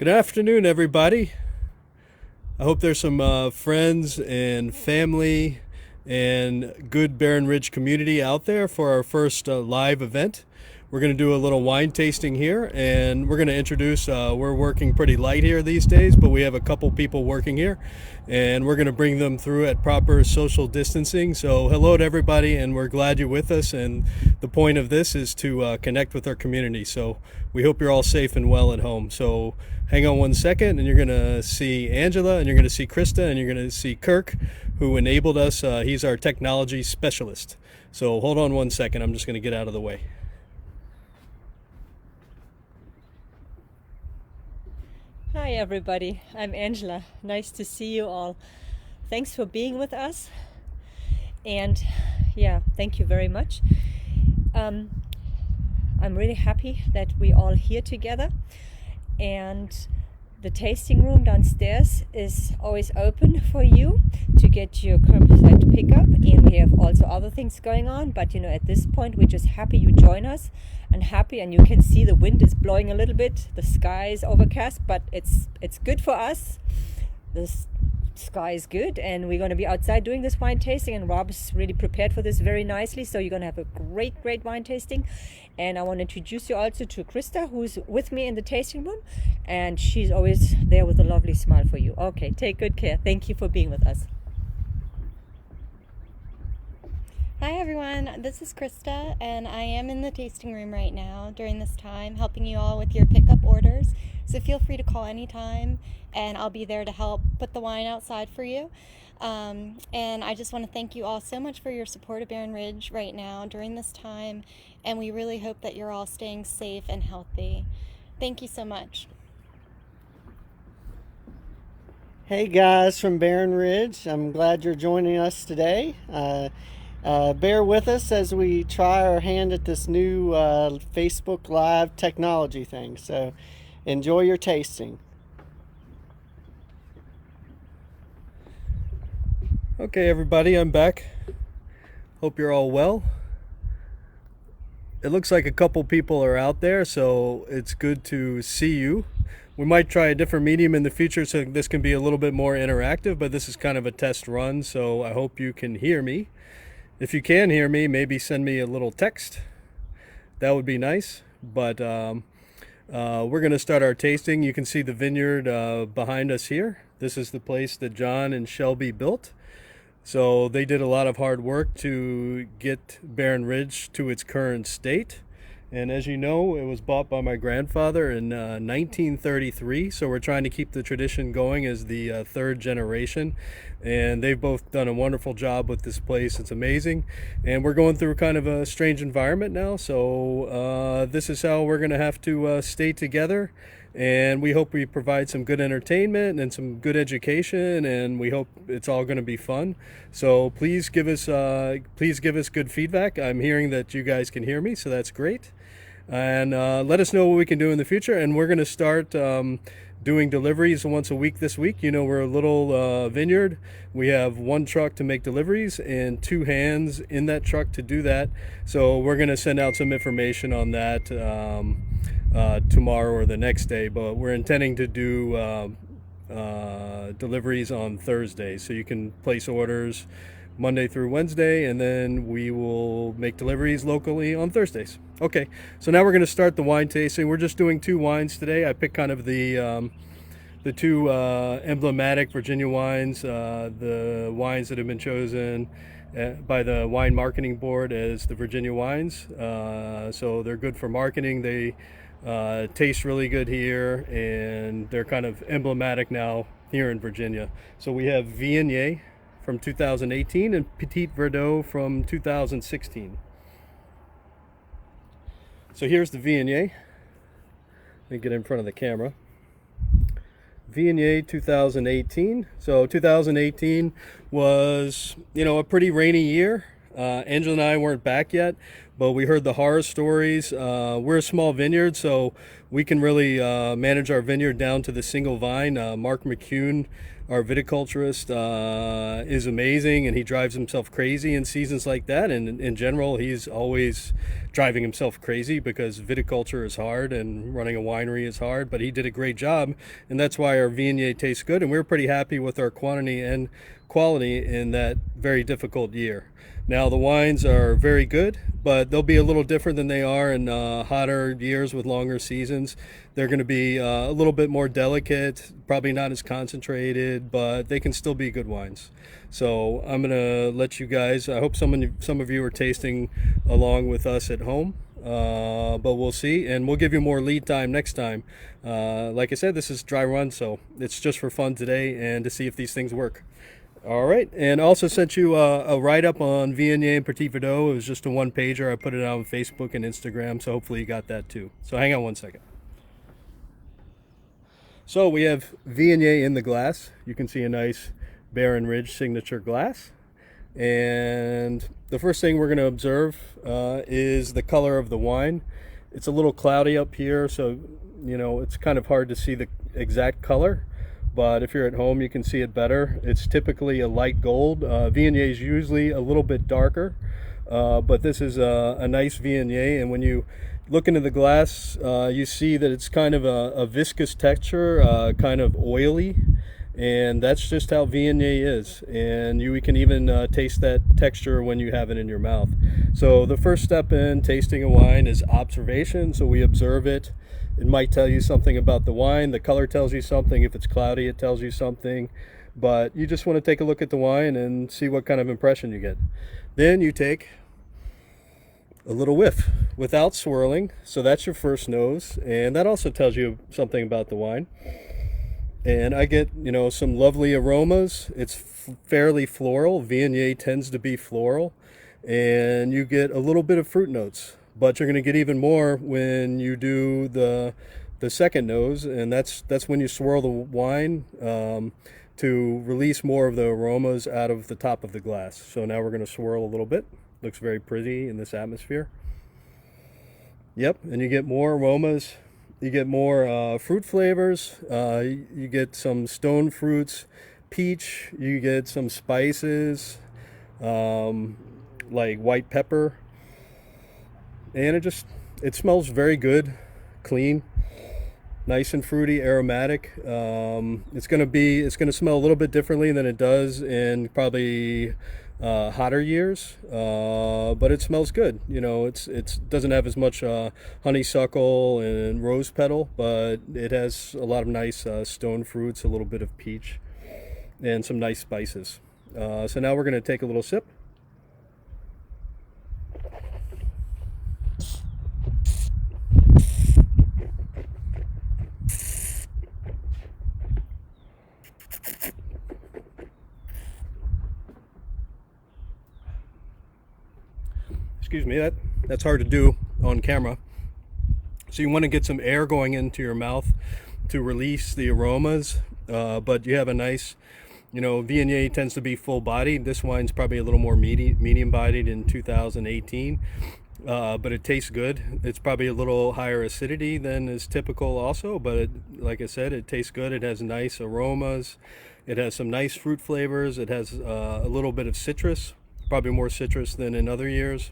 Good afternoon, everybody. I hope there's some friends and family and good Barren Ridge community out there for our first live event. We're going to do a little wine tasting here, and we're going to introduce, we're working pretty light here these days, but we have a couple people working here, and we're going to bring them through at proper social distancing. So hello to everybody, and we're glad you're with us, and the point of this is to connect with our community. So we hope you're all safe and well at home. So hang on one second, and you're going to see Angela, and you're going to see Krista, and you're going to see Kirk, who enabled us. He's our technology specialist. So hold on one second. I'm just going to get out of the way. Hi everybody, I'm Angela. Nice to see you all. Thanks for being with us. And yeah, thank you very much. I'm really happy that we're all here together. And the tasting room downstairs is always open for you to get your curbside pickup. And we have also other things going on. But at this point, we're just happy you join us. And happy, and you can see the wind is blowing a little bit. The sky is overcast, but it's good for us. The sky is good, and we're going to be outside doing this wine tasting, and Rob is really prepared for this very nicely. So you're going to have a great wine tasting. And I want to introduce you also to Krista, who's with me in the tasting room, and she's always there with a lovely smile for you. Okay, take good care. Thank you for being with us. Hi everyone, this is Krista, and I am in the tasting room right now during this time helping you all with your pickup orders. So feel free to call anytime, and I'll be there to help put the wine outside for you. And I just want to thank you all so much for your support of Barren Ridge right now during this time, and we really hope that you're all staying safe and healthy. Thank you so much. Hey guys from Barren Ridge, I'm glad you're joining us today. Bear with us as we try our hand at this new Facebook Live technology thing. So enjoy your tasting. Okay, everybody, I'm back. Hope you're all well. It looks like a couple people are out there, so it's good to see you. We might try a different medium in the future so this can be a little bit more interactive, but this is kind of a test run, so I hope you can hear me. If you can hear me, maybe send me a little text. That would be nice. But we're going to start our tasting. You can see the vineyard behind us here. This is the place that John and Shelby built. So they did a lot of hard work to get Barren Ridge to its current state. And as you know, it was bought by my grandfather in 1933. So we're trying to keep the tradition going as the third generation. And they've both done a wonderful job with this place. It's amazing. And we're going through kind of a strange environment now. So this is how we're going to have to stay together. And we hope we provide some good entertainment and some good education, and we hope it's all going to be fun. So please give us good feedback. I'm hearing that you guys can hear me, so that's great. And let us know what we can do in the future. And we're going to start doing deliveries once a week this week. We're a little vineyard. We have one truck to make deliveries and two hands in that truck to do that. So we're going to send out some information on that tomorrow or the next day, but we're intending to do deliveries on Thursday. So you can place orders Monday through Wednesday, and then we will make deliveries locally on Thursdays. Okay, so now we're going to start the wine tasting. We're just doing two wines today. I picked kind of the two emblematic Virginia wines, the wines that have been chosen by the Wine Marketing Board as the Virginia wines. So they're good for marketing. They taste really good here, and they're kind of emblematic now here in Virginia. So we have Viognier from 2018 and Petit Verdot from 2016. So here's the Viognier. Let me get in front of the camera. Viognier 2018. So 2018 was, a pretty rainy year. Angela and I weren't back yet, but we heard the horror stories. We're a small vineyard, so we can really manage our vineyard down to the single vine. Mark McCune, our viticulturist, is amazing, and he drives himself crazy in seasons like that. And in general, he's always driving himself crazy because viticulture is hard and running a winery is hard, but he did a great job, and that's why our Viognier tastes good, and we're pretty happy with our quantity and quality in that very difficult year. Now the wines are very good, but they'll be a little different than they are in hotter years with longer seasons. They're going to be a little bit more delicate, probably not as concentrated, but they can still be good wines. So I'm going to let you guys, I hope some of you are tasting along with us at home, but we'll see, and we'll give you more lead time next time. Like I said, this is dry run, so it's just for fun today and to see if these things work. All right, and also sent you a write-up on Viognier and Petit Verdot. It was just a one-pager. I put it out on Facebook and Instagram, so hopefully you got that too. So hang on one second. So we have Viognier in the glass. You can see a nice Barren Ridge signature glass. And the first thing we're going to observe is the color of the wine. It's a little cloudy up here, so it's kind of hard to see the exact color. But if you're at home, you can see it better. It's typically a light gold. Viognier is usually a little bit darker, but this is a nice Viognier. And when you look into the glass, you see that it's kind of a viscous texture, kind of oily. And that's just how Viognier is. And you can even taste that texture when you have it in your mouth. So the first step in tasting a wine is observation. So we observe it. It might tell you something about the wine. The color tells you something. If it's cloudy, it tells you something. But you just want to take a look at the wine and see what kind of impression you get. Then you take a little whiff without swirling. So that's your first nose. And that also tells you something about the wine. And I get, some lovely aromas. It's fairly floral. Viognier tends to be floral. And you get a little bit of fruit notes. But you're going to get even more when you do the second nose, and that's when you swirl the wine to release more of the aromas out of the top of the glass. So now we're going to swirl a little bit. Looks very pretty in this atmosphere. Yep, and you get more aromas. You get more fruit flavors. You get some stone fruits, peach. You get some spices like white pepper. And it smells very good, clean, nice and fruity, aromatic. It's gonna smell a little bit differently than it does in probably hotter years, but it smells good. It doesn't have as much honeysuckle and rose petal, but it has a lot of nice stone fruits, a little bit of peach, and some nice spices. So now we're gonna take a little sip. Excuse me, that's hard to do on camera. So you want to get some air going into your mouth to release the aromas, but you have a nice, Viognier tends to be full bodied. This wine's probably a little more medium bodied in 2018, but it tastes good. It's probably a little higher acidity than is typical also, but like I said, it tastes good. It has nice aromas. It has some nice fruit flavors. It has a little bit of citrus, probably more citrus than in other years,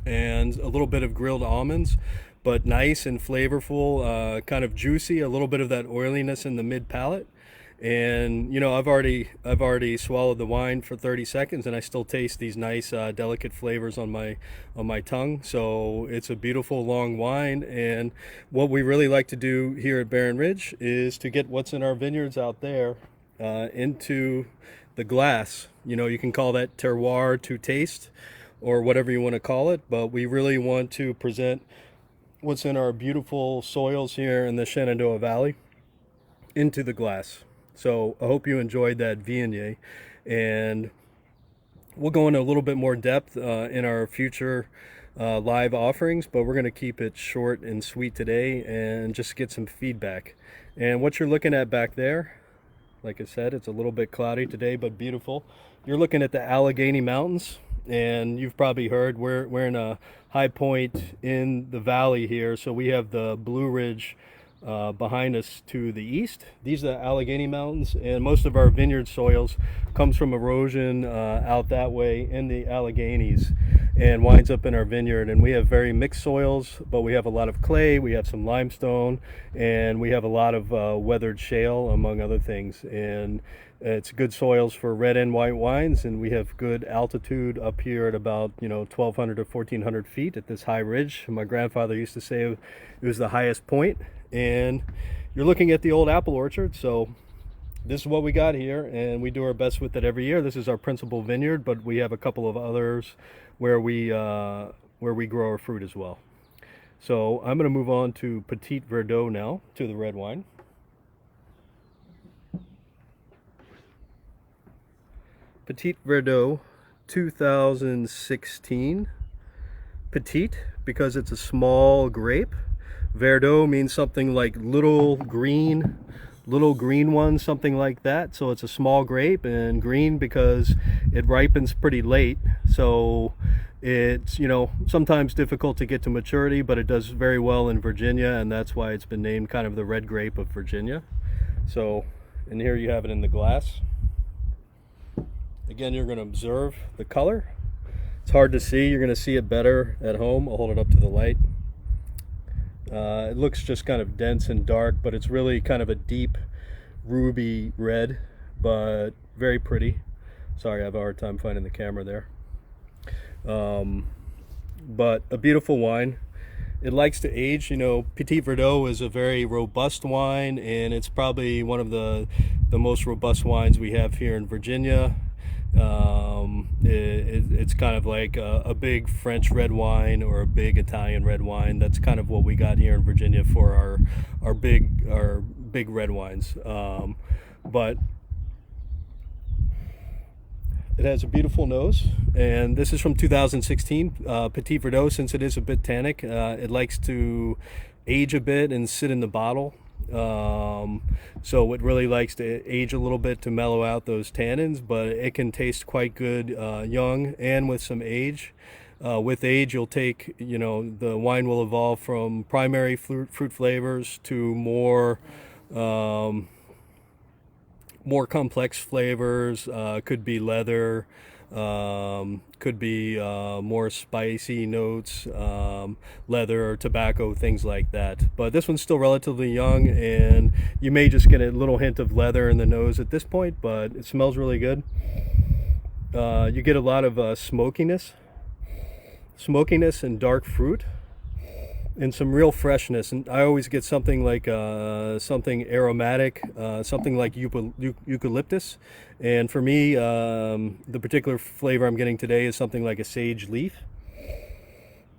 and a little bit of grilled almonds, but nice and flavorful, kind of juicy, a little bit of that oiliness in the mid palate. And I've already swallowed the wine for 30 seconds, and I still taste these nice delicate flavors on my tongue. So it's a beautiful long wine, and what we really like to do here at Barren Ridge is to get what's in our vineyards out there into the glass. You can call that terroir to taste, or whatever you want to call it, but we really want to present what's in our beautiful soils here in the Shenandoah Valley into the glass. So I hope you enjoyed that Viognier, and we'll go into a little bit more depth in our future live offerings, but we're going to keep it short and sweet today and just get some feedback. And what you're looking at back there, like I said, it's a little bit cloudy today, but beautiful. You're looking at the Allegheny Mountains. And you've probably heard we're in a high point in the valley here, so we have the Blue Ridge behind us to the east. These are the Allegheny Mountains, and most of our vineyard soils comes from erosion out that way in the Alleghenies and winds up in our vineyard. And we have very mixed soils, but we have a lot of clay, we have some limestone, and we have a lot of weathered shale, among other things. And it's good soils for red and white wines, and we have good altitude up here at about 1,200 to 1,400 feet at this high ridge. My grandfather used to say it was the highest point. And you're looking at the old apple orchard, so this is what we got here, and we do our best with it every year. This is our principal vineyard, but we have a couple of others where we grow our fruit as well. So I'm going to move on to Petit Verdot now, to the red wine. Petit Verdot 2016. Petite because it's a small grape. Verdot means something like little green one, something like that. So it's a small grape, and green because it ripens pretty late. So it's sometimes difficult to get to maturity, but it does very well in Virginia, and that's why it's been named kind of the red grape of Virginia. So, and here you have it in the glass. Again, you're going to observe the color. It's hard to see. You're going to see it better at home. I'll hold it up to the light. It looks just kind of dense and dark, but it's really kind of a deep ruby red, but very pretty. Sorry, I have a hard time finding the camera there. But a beautiful wine. It likes to age. Petit Verdot is a very robust wine, and it's probably one of the most robust wines we have here in Virginia. It's kind of like a big French red wine or a big Italian red wine. That's kind of what we got here in Virginia for our big red wines. But it has a beautiful nose, and this is from 2016. Petit Verdot, since it is a bit tannic, it likes to age a bit and sit in the bottle. So it really likes to age a little bit to mellow out those tannins, but it can taste quite good young and with some age. With age, you'll take, the wine will evolve from primary fruit flavors to more complex flavors. Could be leather, could be more spicy notes, leather or tobacco, things like that. But this one's still relatively young, and you may just get a little hint of leather in the nose at this point, but it smells really good. You get a lot of smokiness and dark fruit, and some real freshness. And I always get something like something aromatic, something like eucalyptus. And for me, the particular flavor I'm getting today is something like a sage leaf.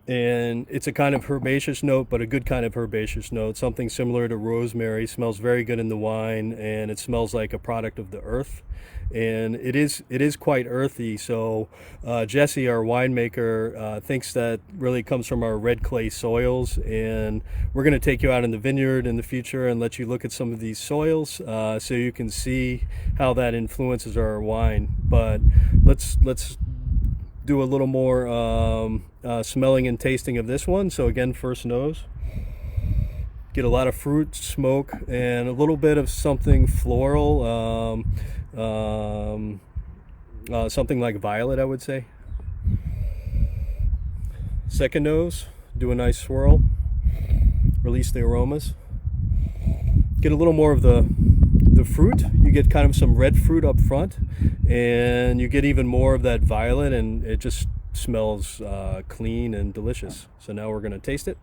And it's a kind of herbaceous note, but a good kind of herbaceous note, something similar to rosemary. Smells very good in the wine, and it smells like a product of the earth. And it is quite earthy. So Jesse, our winemaker, thinks that really comes from our red clay soils, and we're going to take you out in the vineyard in the future and let you look at some of these soils so you can see how that influences our wine. But let's do a little more smelling and tasting of this one. So again, first nose. Get a lot of fruit, smoke, and a little bit of something floral, something like violet, I would say. Second nose, do a nice swirl, release the aromas. Get a little more of the fruit. You get kind of some red fruit up front, and you get even more of that violet, and it just smells clean and delicious. So now we're going to taste it.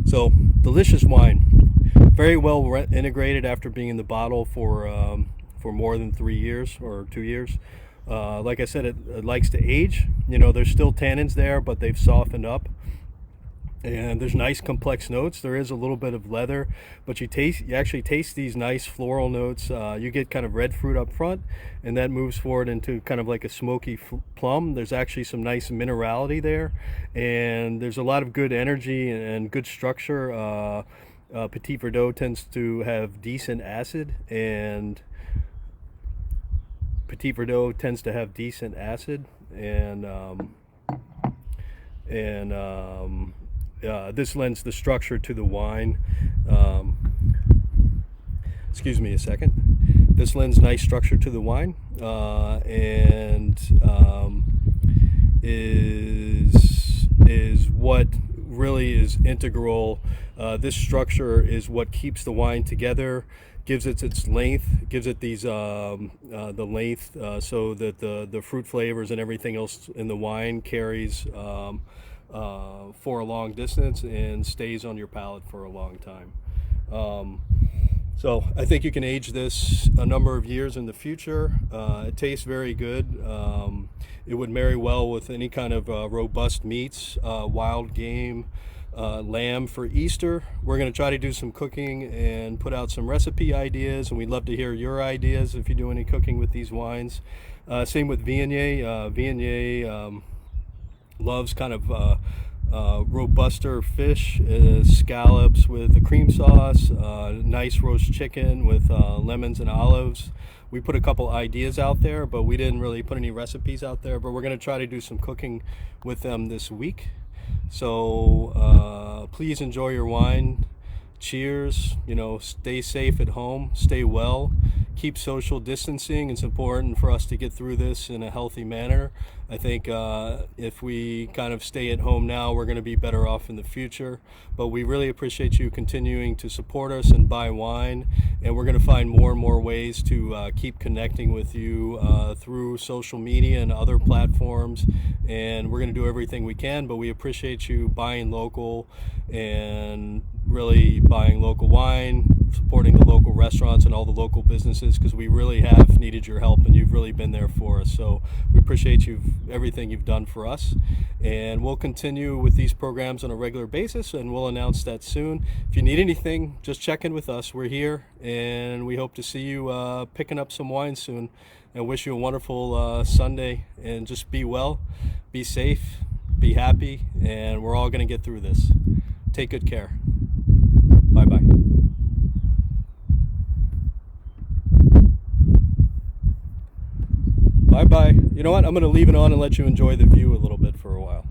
So delicious wine, very well integrated after being in the bottle for more than 3 years or 2 years. Like I said, it likes to age. There's still tannins there, but they've softened up. and there's nice complex notes. There is a little bit of leather, but you actually taste these nice floral notes. You get kind of red fruit up front, and that moves forward into kind of like a smoky plum. There's actually some nice minerality there, and there's a lot of good energy and good structure. Petit Verdot tends to have decent acid, and Petit Verdot tends to have decent acid, and this lends the structure to the wine. Excuse me a second. This lends nice structure to the wine, and is what really is integral. This structure is what keeps the wine together, gives it its length, gives it these the length so that the fruit flavors and everything else in the wine carries for a long distance and stays on your palate for a long time. So I think you can age this a number of years in the future. It tastes very good. It would marry well with any kind of robust meats, wild game, lamb for Easter. We're going to try to do some cooking and put out some recipe ideas, and we'd love to hear your ideas if you do any cooking with these wines. Same with Viognier. Viognier loves kind of robuster fish, scallops with a cream sauce, nice roast chicken with lemons and olives. We put a couple ideas out there, but we didn't really put any recipes out there, but we're going to try to do some cooking with them this week. So please enjoy your wine. Cheers. Stay safe at home, stay well, keep social distancing. It's important for us to get through this in a healthy manner. I think if we kind of stay at home now, we're going to be better off in the future. But we really appreciate you continuing to support us and buy wine, and we're going to find more and more ways to keep connecting with you through social media and other platforms, and we're going to do everything we can. But we appreciate you buying local and really buying local wine, supporting the local restaurants and all the local businesses, because we really have needed your help and you've really been there for us. So we appreciate everything you've done for us, and we'll continue with these programs on a regular basis, and we'll announce that soon. If you need anything, just check in with us. We're here, and we hope to see you picking up some wine soon, and wish you a wonderful Sunday, and just be well, be safe, be happy, and we're all going to get through this. Take good care. Bye-bye. Bye-bye. You know what? I'm going to leave it on and let you enjoy the view a little bit for a while.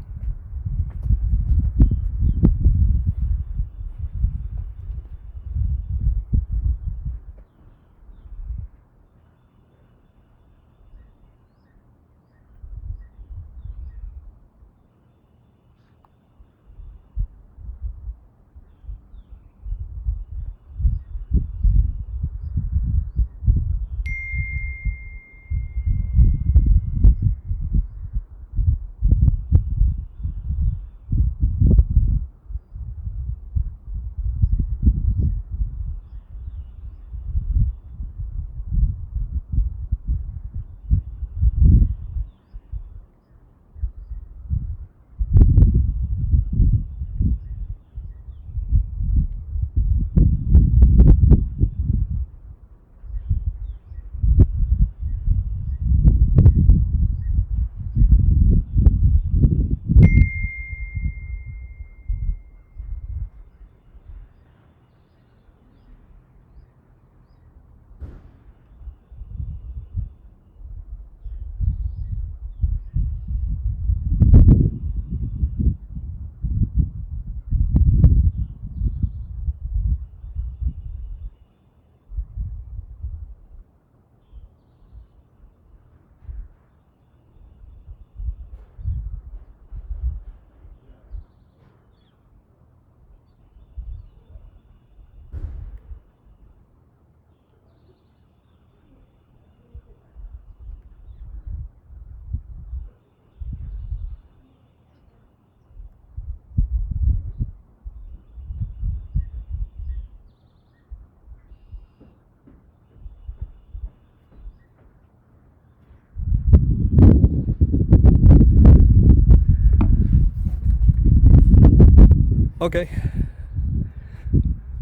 Okay.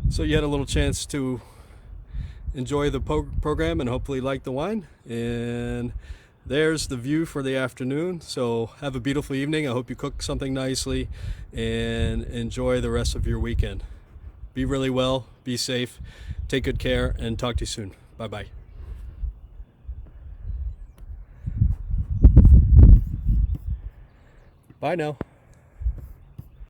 So you had a little chance to enjoy the program and hopefully like the wine. And there's the view for the afternoon. So have a beautiful evening. I hope you cook something nicely and enjoy the rest of your weekend. Be really well, be safe, take good care, and talk to you soon. Bye-bye. Bye now.